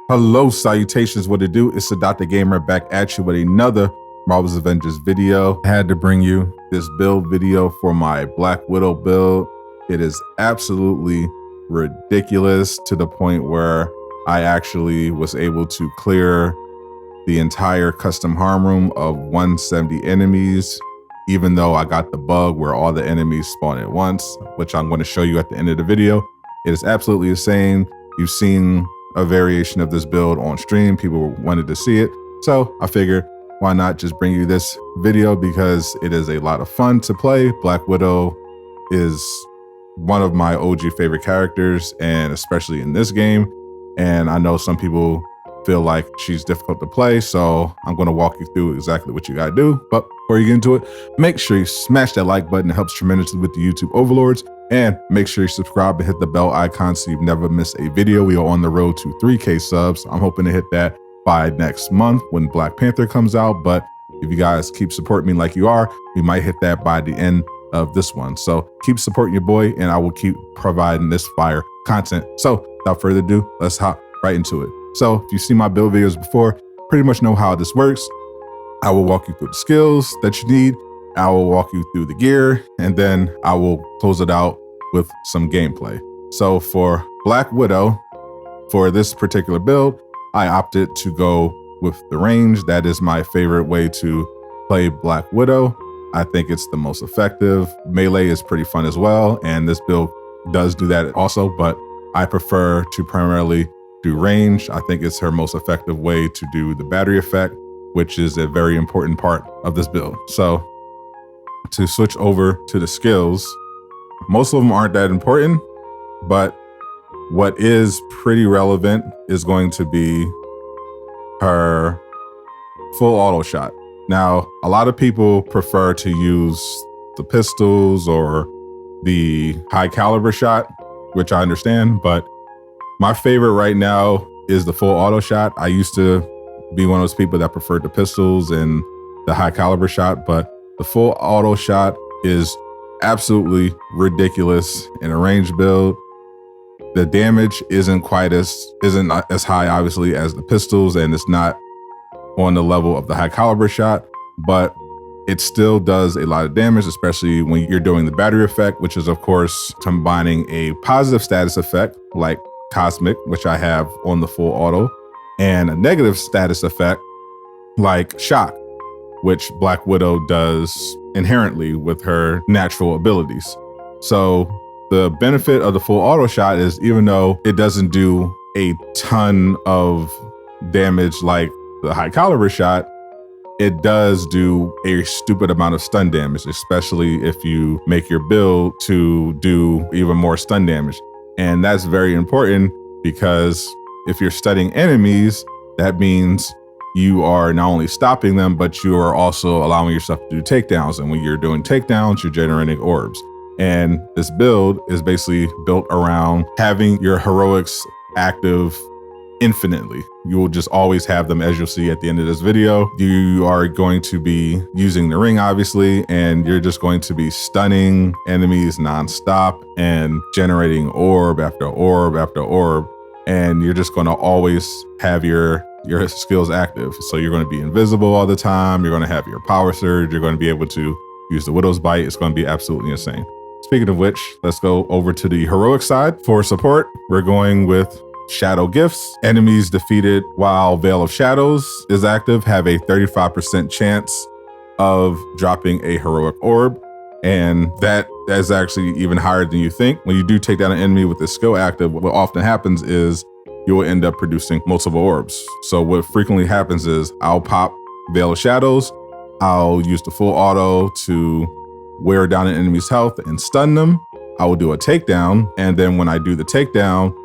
Hello, salutations, what it do? It's the Dr. Gamer back at you with another Marvel's Avengers video. I had to bring you this build video for my Black Widow build. It is absolutely ridiculous to the point where I actually was able to clear the entire custom harm room of 170 enemies, even though I got the bug where all the enemies spawn at once, which I'm going to show you at the end of the video. It is absolutely insane. You've seen a variation of this build on stream. People wanted to see it. So I figured, why not just bring you this video, because it is a lot of fun to play. Black Widow is one of my OG favorite characters, and especially in this game. And I know some people feel like she's difficult to play, so I'm going to walk you through exactly what you got to do. But before you get into it, make sure you smash that like button. It helps tremendously with the YouTube overlords. And make sure you subscribe and hit the bell icon so you never miss a video. We are on the road to 3K subs. I'm hoping to hit that by next month when Black Panther comes out. But if you guys keep supporting me like you are, we might hit that by the end of this one. So keep supporting your boy, and I will keep providing this fire content. So without further ado, let's hop right into it. So if you've seen my build videos before, pretty much know how this works. I will walk you through the skills that you need. I will walk you through the gear, and then I will close it out with some gameplay. So for Black Widow, for this particular build, I opted to go with the range. That is my favorite way to play Black Widow. I think it's the most effective. Melee is pretty fun as well, and this build does do that also, but I prefer to primarily do range. I think it's her most effective way to do the battery effect, which is a very important part of this build. So to switch over to the skills, most of them aren't that important, but what is pretty relevant is going to be her full auto shot. Now, a lot of people prefer to use the pistols or the high caliber shot, which I understand, but my favorite right now is the full auto shot. I used to be one of those people that preferred the pistols and the high caliber shot, but the full auto shot is absolutely ridiculous in a range build. The damage isn't as high, obviously, as the pistols, and it's not on the level of the high caliber shot, but it still does a lot of damage, especially when you're doing the battery effect, which is of course combining a positive status effect like Cosmic, which I have on the full auto, and a negative status effect like Shock, which Black Widow does inherently with her natural abilities. So the benefit of the full auto shot is, even though it doesn't do a ton of damage like the high caliber shot, it does do a stupid amount of stun damage, especially if you make your build to do even more stun damage. And that's very important, because if you're stunning enemies, that means you are not only stopping them, but you are also allowing yourself to do takedowns. And when you're doing takedowns, you're generating orbs. And this build is basically built around having your heroics active infinitely. You will just always have them, as you'll see at the end of this video. You are going to be using the ring, obviously, and you're just going to be stunning enemies nonstop and generating orb after orb after orb. And you're just going to always have your skills active. So you're going to be invisible all the time. You're going to have your power surge. You're going to be able to use the Widow's Bite. It's going to be absolutely insane. Speaking of which, let's go over to the heroic side. For support, we're going with Shadow Gifts. Enemies defeated while Veil of Shadows is active have a 35% chance of dropping a heroic orb. And that is actually even higher than you think. When you do take down an enemy with this skill active, what often happens is you will end up producing multiple orbs. So what frequently happens is I'll pop Veil of Shadows, I'll use the full auto to wear down an enemy's health and stun them. I will do a takedown, and then when I do the takedown,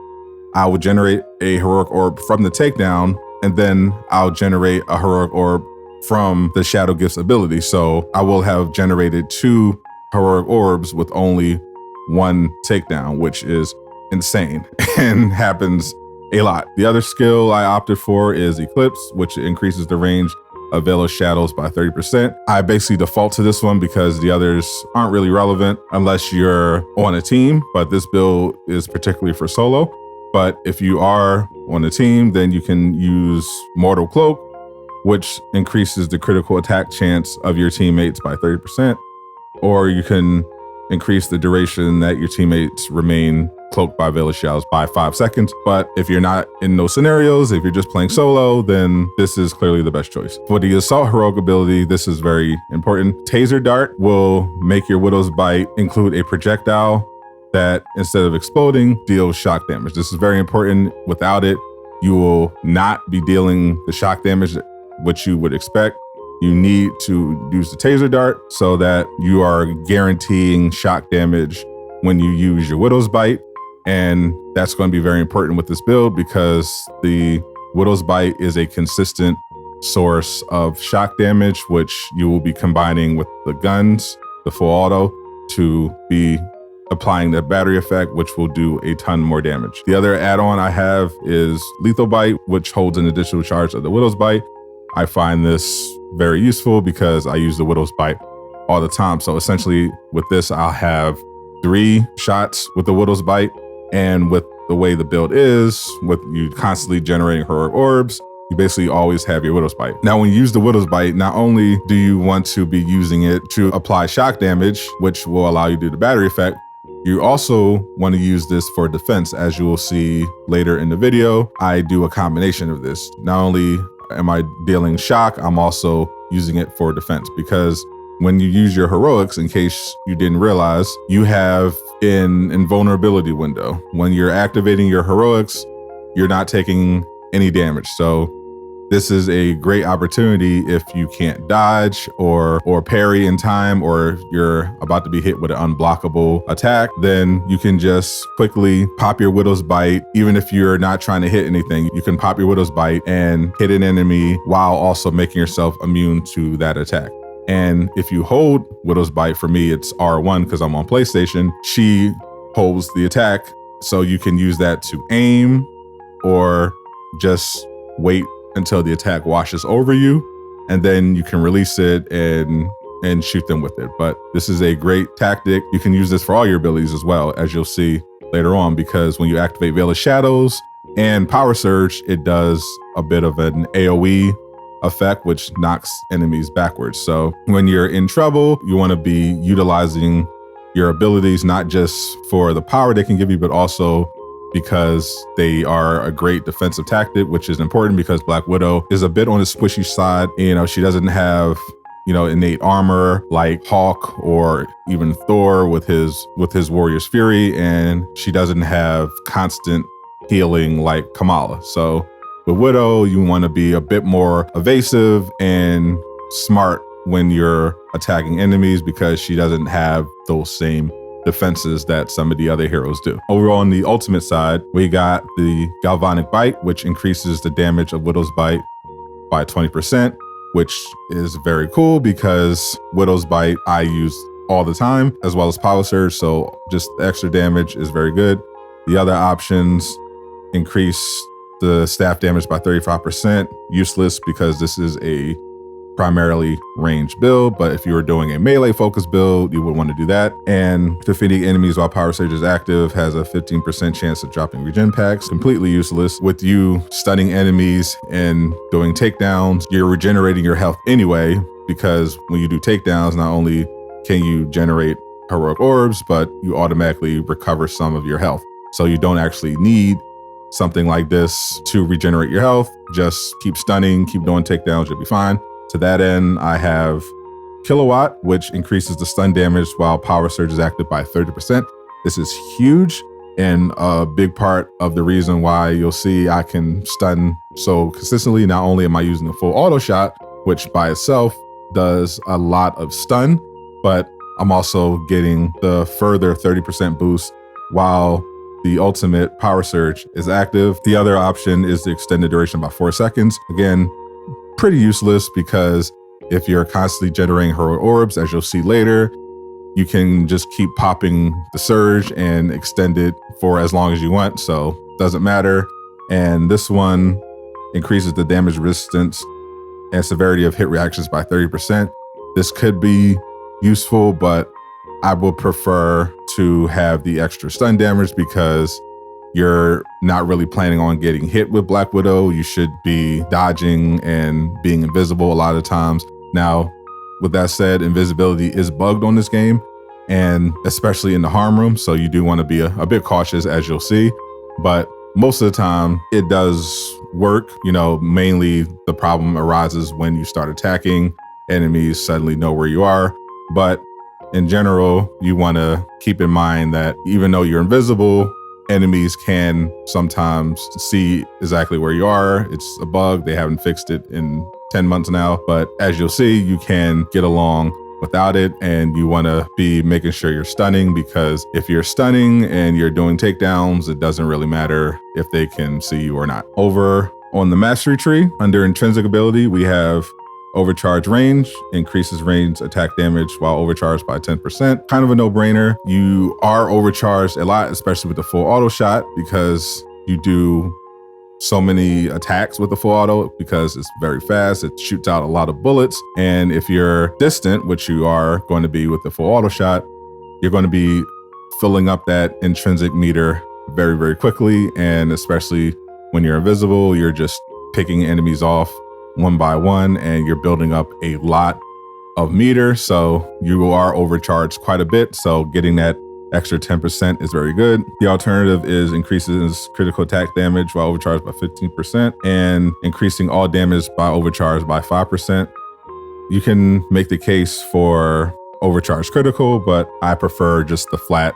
I will generate a heroic orb from the takedown, and then I'll generate a heroic orb from the Shadow Gifts ability. So I will have generated 2 heroic orbs with only 1 takedown, which is insane and happens a lot. The other skill I opted for is Eclipse, which increases the range of Veil of Shadows by 30%. I basically default to this one because the others aren't really relevant unless you're on a team, but this build is particularly for solo. But if you are on the team, then you can use Mortal Cloak, which increases the critical attack chance of your teammates by 30%, or you can increase the duration that your teammates remain cloaked by Veil of Shadows by 5 seconds. But if you're not in those scenarios, if you're just playing solo, then this is clearly the best choice. For the Assault Heroic ability, this is very important. Taser Dart will make your Widow's Bite include a projectile that, instead of exploding, deals shock damage. This is very important. Without it, you will not be dealing the shock damage which you would expect. You need to use the Taser Dart so that you are guaranteeing shock damage when you use your Widow's Bite. And that's going to be very important with this build because the Widow's Bite is a consistent source of shock damage, which you will be combining with the guns, the full auto, to be applying the battery effect, which will do a ton more damage. The other add-on I have is Lethal Bite, which holds an additional charge of the Widow's Bite. I find this very useful because I use the Widow's Bite all the time. So essentially with this, I'll have 3 shots with the Widow's Bite. And with the way the build is, with you constantly generating heroic orbs, you basically always have your Widow's Bite. Now, when you use the Widow's Bite, not only do you want to be using it to apply shock damage, which will allow you to do the battery effect, you also want to use this for defense. As you will see later in the video, I do a combination of this. Not only am I dealing shock, I'm also using it for defense, because when you use your heroics, in case you didn't realize, you have an invulnerability window. When you're activating your heroics, you're not taking any damage. So this is a great opportunity if you can't dodge or parry in time, or you're about to be hit with an unblockable attack, then you can just quickly pop your Widow's Bite. Even if you're not trying to hit anything, you can pop your Widow's Bite and hit an enemy while also making yourself immune to that attack. And if you hold Widow's Bite, for me, it's R1 because I'm on PlayStation, she holds the attack. So you can use that to aim or just wait until the attack washes over you, and then you can release it and shoot them with it. But this is a great tactic. You can use this for all your abilities as well, as you'll see later on, because when you activate Veil of Shadows and Power Surge, it does a bit of an AoE effect, which knocks enemies backwards. So when you're in trouble, you want to be utilizing your abilities, not just for the power they can give you, but also because they are a great defensive tactic, which is important because Black Widow is a bit on the squishy side. You know, she doesn't have, innate armor like Hulk or even Thor with his Warrior's Fury, and she doesn't have constant healing like Kamala. So with Widow, you want to be a bit more evasive and smart when you're attacking enemies because she doesn't have those same defenses that some of the other heroes do. Overall, on the ultimate side, we got the Galvanic Bite, which increases the damage of Widow's Bite by 20%, which is very cool because Widow's Bite I use all the time, as well as Power Surge, so just the extra damage is very good. The other options increase the staff damage by 35%, useless because this is a primarily ranged build, but if you were doing a melee focused build, you would want to do that. And defeating enemies while Power Surge is active has a 15% chance of dropping regen packs, completely useless. With you stunning enemies and doing takedowns, you're regenerating your health anyway, because when you do takedowns, not only can you generate heroic orbs, but you automatically recover some of your health. So you don't actually need something like this to regenerate your health. Just keep stunning, keep doing takedowns, you'll be fine. To that end, I have Kilowatt, which increases the stun damage while Power Surge is active by 30%. This is huge and a big part of the reason why you'll see I can stun so consistently. Not only am I using the full auto shot, which by itself does a lot of stun, but I'm also getting the further 30% boost while the ultimate Power Surge is active. The other option is the extended duration by 4 seconds. Again, pretty useless because if you're constantly generating heroic orbs, as you'll see later, you can just keep popping the surge and extend it for as long as you want, so doesn't matter. And this one increases the damage resistance and severity of hit reactions by 30%. This could be useful, but I would prefer to have the extra stun damage because you're not really planning on getting hit with Black Widow, you should be dodging and being invisible a lot of times. Now, with that said, invisibility is bugged on this game, and especially in the harm room, so you do want to be a bit cautious, as you'll see. But most of the time, it does work. Mainly the problem arises when you start attacking. Enemies suddenly know where you are. But in general, you want to keep in mind that even though you're invisible, enemies can sometimes see exactly where you are. It's a bug. They haven't fixed it in 10 months now. But as you'll see, you can get along without it, and you want to be making sure you're stunning, because if you're stunning and you're doing takedowns, it doesn't really matter if they can see you or not. Over on the mastery tree, under intrinsic ability, we have overcharge range, increases range attack damage while overcharged by 10%. Kind of a no-brainer. You are overcharged a lot, especially with the full auto shot, because you do so many attacks with the full auto because it's very fast. It shoots out a lot of bullets. And if you're distant, which you are going to be with the full auto shot, you're going to be filling up that intrinsic meter very, very quickly. And especially when you're invisible, you're just picking enemies off one by one, and you're building up a lot of meter. So you are overcharged quite a bit. So getting that extra 10% is very good. The alternative is increases critical attack damage while overcharged by 15% and increasing all damage by overcharged by 5%. You can make the case for overcharged critical, but I prefer just the flat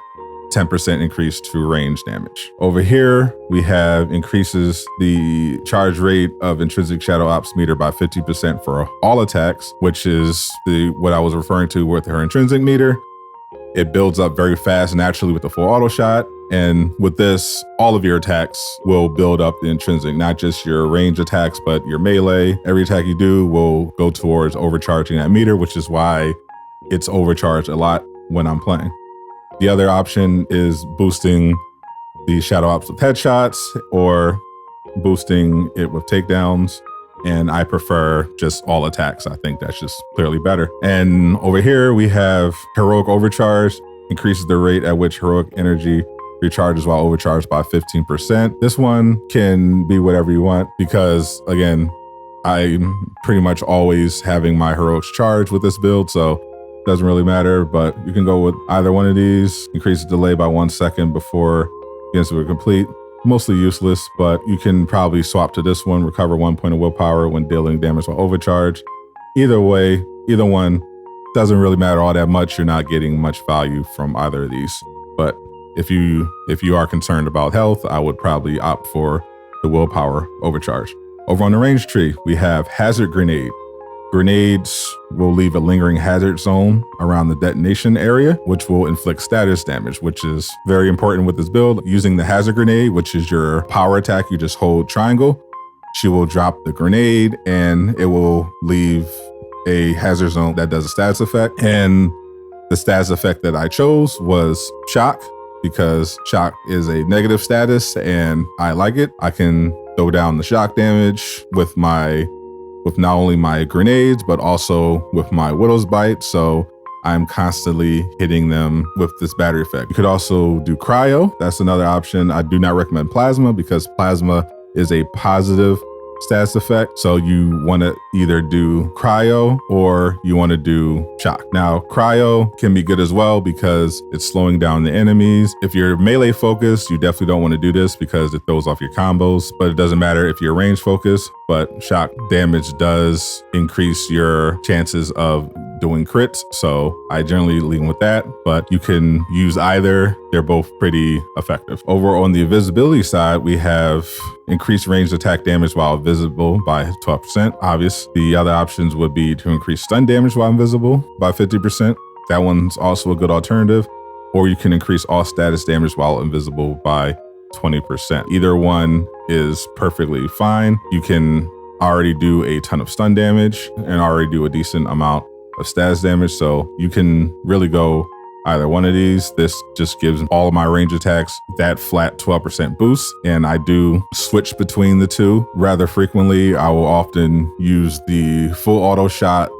10% increase to range damage. Over here, we have increases the charge rate of intrinsic shadow ops meter by 50% for all attacks, which is what I was referring to with her intrinsic meter. It builds up very fast naturally with the full auto shot. And with this, all of your attacks will build up the intrinsic, not just your range attacks, but your melee. Every attack you do will go towards overcharging that meter, which is why it's overcharged a lot when I'm playing. The other option is boosting the shadow ops with headshots or boosting it with takedowns. And I prefer just all attacks. I think that's just clearly better. And over here, we have heroic overcharge, increases the rate at which heroic energy recharges while overcharged by 15%. This one can be whatever you want, because again, I'm pretty much always having my heroics charge with this build, so it doesn't really matter, but you can go with either one of these. Increase the delay by 1 second before the instant would complete. Mostly useless, but you can probably swap to this one, recover 1 point of willpower when dealing damage while overcharge. Either way, either one doesn't really matter all that much. You're not getting much value from either of these. But if you are concerned about health, I would probably opt for the willpower overcharge. Over on the range tree, we have hazard grenade. Grenades will leave a lingering hazard zone around the detonation area, which will inflict status damage, which is very important with this build. Using the hazard grenade, which is your power attack, you just hold triangle. She will drop the grenade and it will leave a hazard zone that does a status effect. And the status effect that I chose was shock, because shock is a negative status and I like it. I can throw down the shock damage with not only my grenades, but also with my Widow's Bite. So I'm constantly hitting them with this battery effect. You could also do cryo. That's another option. I do not recommend plasma, because plasma is a positive status effect. So you want to either do cryo or you want to do shock. Now, cryo can be good as well because it's slowing down the enemies. If you're melee focused, you definitely don't want to do this because it throws off your combos, but it doesn't matter if you're range focused. But shock damage does increase your chances of doing crits, so I generally lean with that, but you can use either. They're both pretty effective. Over on the invisibility side, we have increased ranged attack damage while invisible by 12%. Obvious. The other options would be to increase stun damage while invisible by 50%. That one's also a good alternative. Or you can increase all status damage while invisible by 20%. Either one is perfectly fine. You can already do a ton of stun damage and already do a decent amount of status damage, so you can really go either one of these. This just gives all of my range attacks that flat 12% boost, and I do switch between the two rather frequently. I will often use the full auto shot,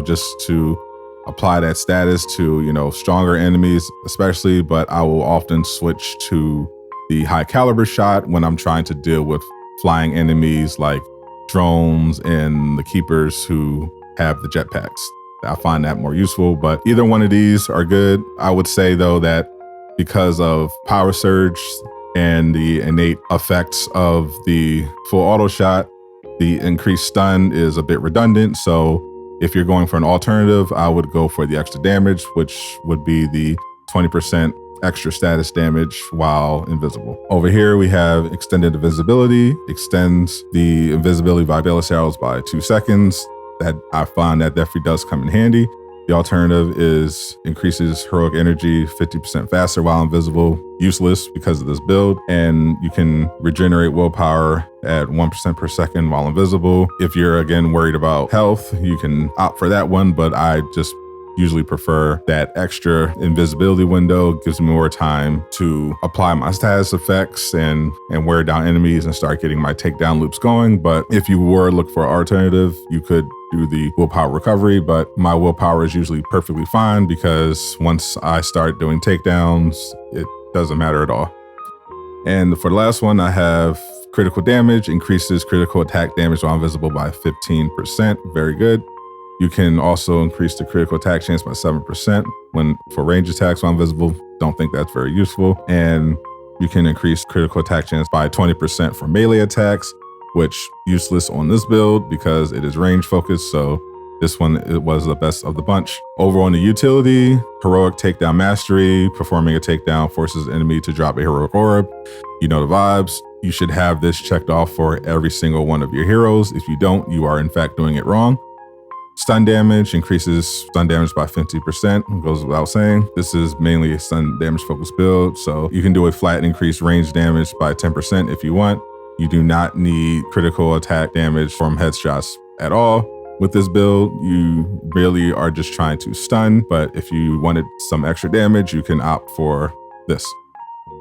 just to apply that status to, stronger enemies especially, but I will often switch to the high caliber shot when I'm trying to deal with flying enemies like drones and the keepers who have the jetpacks. I find that more useful, but either one of these are good. I would say though that because of power surge and the innate effects of the full auto shot, the increased stun is a bit redundant. So if you're going for an alternative, I would go for the extra damage, which would be the 20% extra status damage while invisible. Over here, we have extended invisibility, extends the invisibility by Bayless arrows by 2 seconds. That I find that definitely does come in handy. The alternative is increases heroic energy 50% faster while invisible, useless because of this build. And you can regenerate willpower at 1% per second while invisible. If you're again worried about health, you can opt for that one, but I just usually prefer that extra invisibility window. Gives me more time to apply my status effects and wear down enemies and start getting my takedown loops going. But if you were looking for an alternative, you could do the willpower recovery, but my willpower is usually perfectly fine because once I start doing takedowns, it doesn't matter at all. And for the last one, I have critical damage, increases critical attack damage while invisible by 15%. Very good. You can also increase the critical attack chance by 7% for range attacks while invisible. Don't think that's very useful. And you can increase critical attack chance by 20% for melee attacks, which useless on this build because it is range focused. So this one, it was the best of the bunch. Over on the utility, heroic takedown mastery, performing a takedown forces the enemy to drop a heroic orb. You know the vibes. You should have this checked off for every single one of your heroes. If you don't, you are in fact doing it wrong. Stun damage increases stun damage by 50%, goes without saying. This is mainly a stun damage focused build, so you can do a flat increase range damage by 10% if you want. You do not need critical attack damage from headshots at all. With this build, you really are just trying to stun, but if you wanted some extra damage, you can opt for this.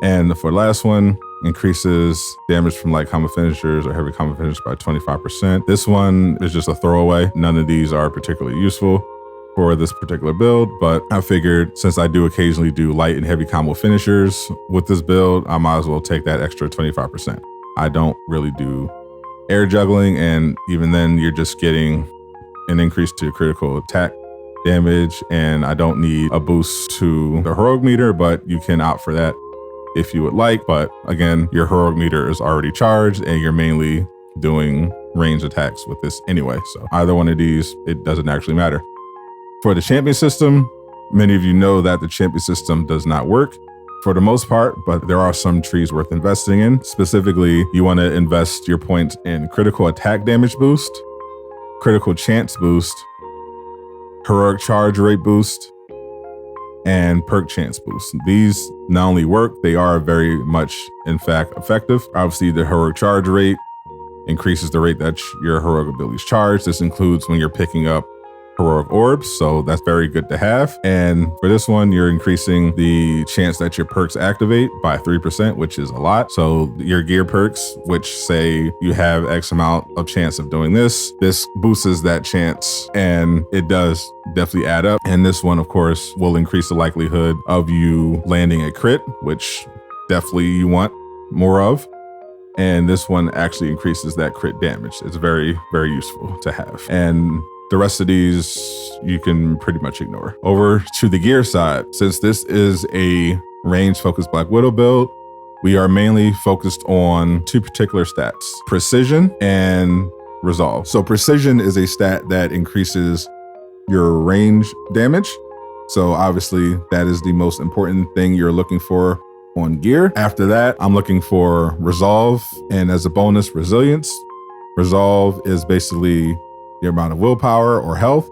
And for the last one, increases damage from light combo finishers or heavy combo finishers by 25%. This one is just a throwaway. None of these are particularly useful for this particular build, but I figured since I do occasionally do light and heavy combo finishers with this build, I might as well take that extra 25%. I don't really do air juggling, and even then you're just getting an increase to critical attack damage, and I don't need a boost to the heroic meter, but you can opt for that if you would like. But again, your heroic meter is already charged and you're mainly doing range attacks with this anyway. So either one of these, it doesn't actually matter. For the champion system, many of you know that the champion system does not work for the most part, but there are some trees worth investing in. Specifically, you want to invest your points in critical attack damage boost, critical chance boost, heroic charge rate boost, and perk chance boost. These not only work, they are very much, in fact, effective. Obviously, the heroic charge rate increases the rate that your heroic abilities charge. This includes when you're picking up heroic orbs, so that's very good to have. And for this one, you're increasing the chance that your perks activate by 3%, which is a lot. So your gear perks, which say you have X amount of chance of doing this boosts that chance, and it does definitely add up. And this one, of course, will increase the likelihood of you landing a crit, which definitely you want more of. And this one actually increases that crit damage. It's very, very useful to have. And the rest of these you can pretty much ignore. Over to the gear side, since this is a range-focused Black Widow build, we are mainly focused on two particular stats, precision and resolve. So precision is a stat that increases your range damage. So obviously that is the most important thing you're looking for on gear. After that, I'm looking for resolve, and as a bonus, resilience. Resolve is basically the amount of willpower or health.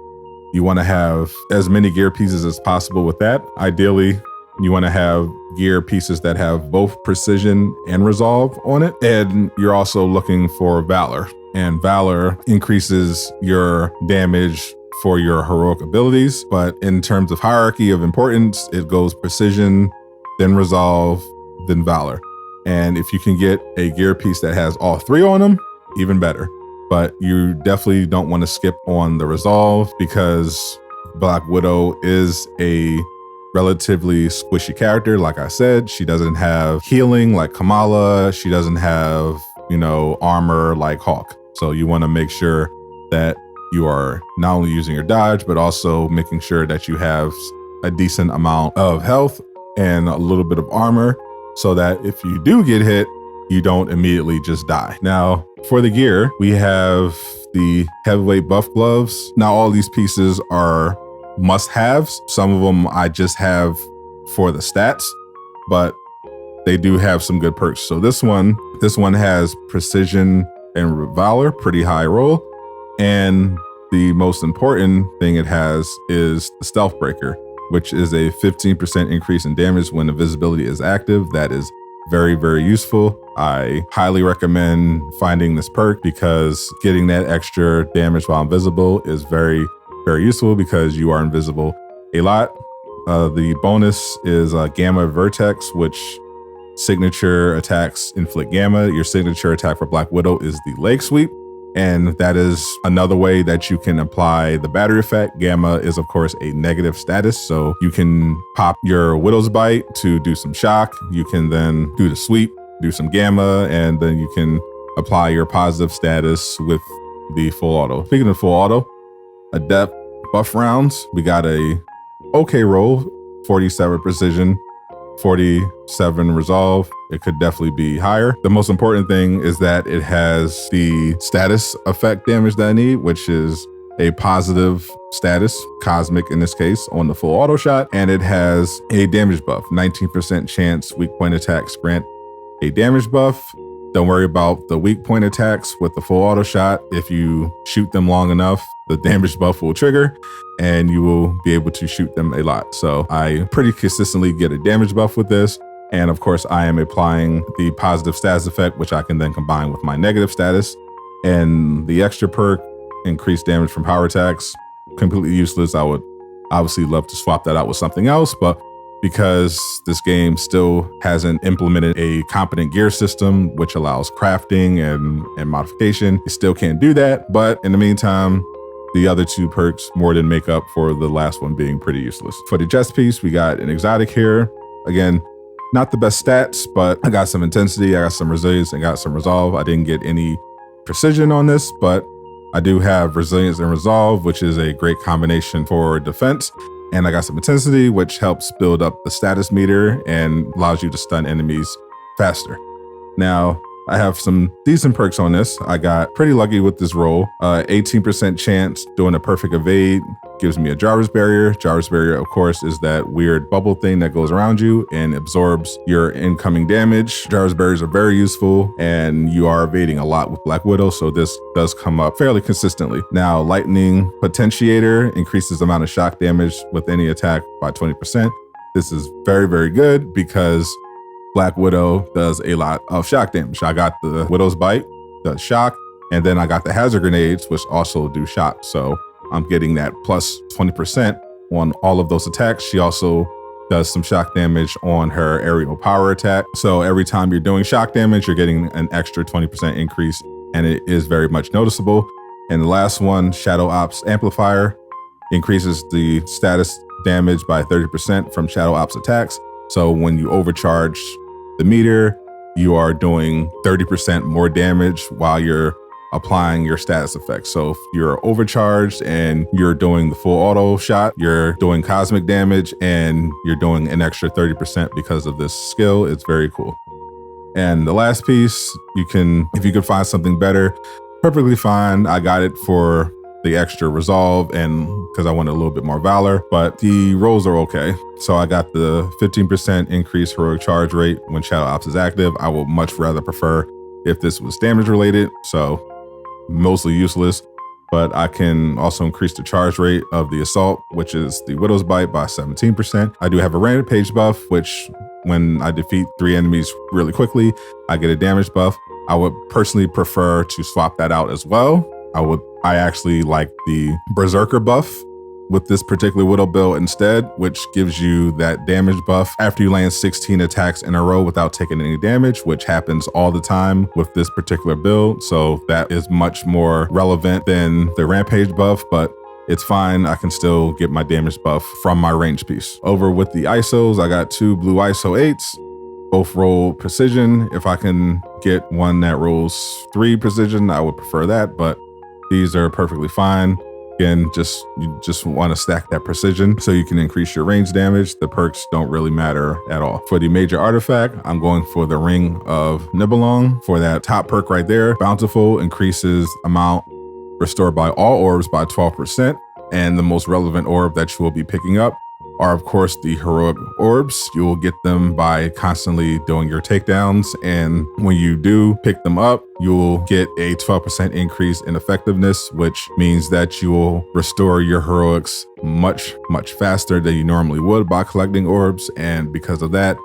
You want to have as many gear pieces as possible with that. Ideally, you want to have gear pieces that have both precision and resolve on it. And you're also looking for valor. And valor increases your damage for your heroic abilities. But in terms of hierarchy of importance, it goes precision, then resolve, then valor. And if you can get a gear piece that has all three on them, even better. But you definitely don't want to skip on the resolve because Black Widow is a relatively squishy character. Like I said, she doesn't have healing like Kamala. She doesn't have, armor like Hawk. So you want to make sure that you are not only using your dodge, but also making sure that you have a decent amount of health and a little bit of armor so that if you do get hit, you don't immediately just die. Now, for the gear, we have the heavyweight buff gloves. Now, all these pieces are must-haves. Some of them I just have for the stats, but they do have some good perks. So this one has precision and valor, pretty high roll. And the most important thing it has is the stealth breaker, which is a 15% increase in damage when invisibility is active. That is very, very useful. I highly recommend finding this perk because getting that extra damage while invisible is very, very useful because you are invisible a lot. The bonus is Gamma Vertex, which signature attacks inflict gamma. Your signature attack for Black Widow is the leg sweep. And that is another way that you can apply the battery effect. Gamma is, of course, a negative status. So you can pop your Widow's Bite to do some shock. You can then do the sweep, do some gamma, and then you can apply your positive status with the full auto. Speaking of full auto, adept buff rounds, we got a okay roll, 47 precision, 47 resolve. It could definitely be higher. The most important thing is that it has the status effect damage that I need, which is a positive status, cosmic in this case, on the full auto shot. And it has a damage buff, 19% chance weak point attacks grant a damage buff. Don't worry about the weak point attacks with the full auto shot. If you shoot them long enough, the damage buff will trigger and you will be able to shoot them a lot. So I pretty consistently get a damage buff with this. And of course, I am applying the positive status effect, which I can then combine with my negative status. And the extra perk, increased damage from power attacks, completely useless. I would obviously love to swap that out with something else, but because this game still hasn't implemented a competent gear system, which allows crafting and modification, you still can't do that. But in the meantime, the other two perks more than make up for the last one being pretty useless. For the chest piece, we got an exotic here. Again, not the best stats, but I got some intensity, I got some resilience, and got some resolve. I didn't get any precision on this, but I do have resilience and resolve, which is a great combination for defense. And I got some intensity, which helps build up the status meter and allows you to stun enemies faster. Now, I have some decent perks on this. I got pretty lucky with this roll. 18% chance doing a perfect evade gives me a Jarvis barrier. Jarvis barrier, of course, is that weird bubble thing that goes around you and absorbs your incoming damage. Jarvis barriers are very useful and you are evading a lot with Black Widow, so this does come up fairly consistently. Now, lightning potentiator increases the amount of shock damage with any attack by 20%. This is very, very good because Black Widow does a lot of shock damage. I got the Widow's Bite, does shock, and then I got the hazard grenades, which also do shock. So I'm getting that plus 20% on all of those attacks. She also does some shock damage on her aerial power attack. So every time you're doing shock damage, you're getting an extra 20% increase, and it is very much noticeable. And the last one, Shadow Ops Amplifier, increases the status damage by 30% from Shadow Ops attacks. So when you overcharge the meter, you are doing 30% more damage while you're applying your status effects. So if you're overcharged and you're doing the full auto shot, you're doing cosmic damage and you're doing an extra 30% because of this skill. It's very cool. And the last piece, if you could find something better, perfectly fine. I got it for the extra resolve and because I wanted a little bit more valor, but the rolls are okay. So I got the 15% increased heroic charge rate when Shadow Ops is active. I would much rather prefer if this was damage related, so mostly useless, but I can also increase the charge rate of the assault, which is the Widow's Bite, by 17%. I do have a rampage buff, which when I defeat 3 enemies really quickly, I get a damage buff. I would personally prefer to swap that out as well. I actually like the Berserker buff with this particular Widow build instead, which gives you that damage buff after you land 16 attacks in a row without taking any damage, which happens all the time with this particular build. So that is much more relevant than the Rampage buff, but it's fine. I can still get my damage buff from my range piece. Over with the ISOs, I got 2 blue ISO 8s. Both roll precision. If I can get one that rolls 3 precision, I would prefer that, but these are perfectly fine. Again, you just want to stack that precision so you can increase your range damage. The perks don't really matter at all. For the major artifact, I'm going for the Ring of Nibelung. For that top perk right there, Bountiful increases amount restored by all orbs by 12%. And the most relevant orb that you will be picking up are, of course, the heroic orbs. You will get them by constantly doing your takedowns. And when you do pick them up, you'll get a 12% increase in effectiveness, which means that you will restore your heroics much, much faster than you normally would by collecting orbs. And because of that,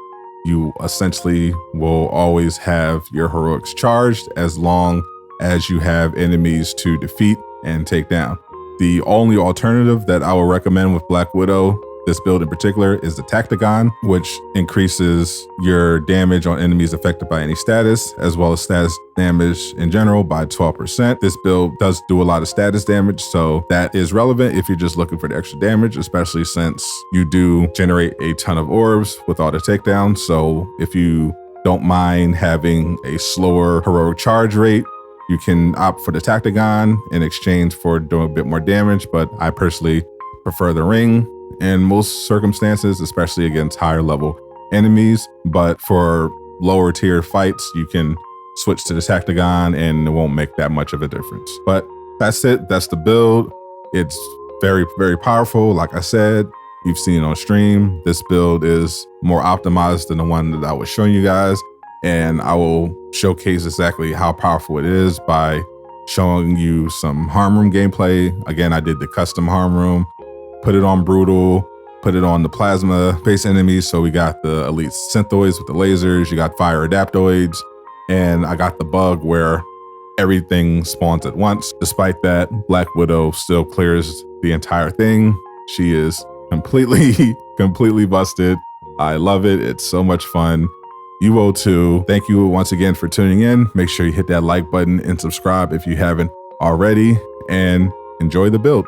you essentially will always have your heroics charged as long as you have enemies to defeat and take down. The only alternative that I will recommend with Black Widow, this build in particular, is the Tactagon, which increases your damage on enemies affected by any status, as well as status damage in general by 12%. This build does do a lot of status damage, so that is relevant if you're just looking for the extra damage, especially since you do generate a ton of orbs with all the takedowns. So if you don't mind having a slower heroic charge rate, you can opt for the Tactagon in exchange for doing a bit more damage, but I personally prefer the ring in most circumstances, especially against higher level enemies. But for lower tier fights, you can switch to the Tactagon and it won't make that much of a difference. But that's it. That's the build. It's very, very powerful. Like I said, you've seen it on stream. This build is more optimized than the one that I was showing you guys. And I will showcase exactly how powerful it is by showing you some harm room gameplay. Again, I did the custom harm room, put it on brutal, put it on the plasma based enemies. So we got the elite synthoids with the lasers, you got fire adaptoids, and I got the bug where everything spawns at once. Despite that, Black Widow still clears the entire thing. She is completely busted. I love it. It's so much fun. You will too. Thank you once again for tuning in. Make sure you hit that like button and subscribe if you haven't already, and enjoy the build.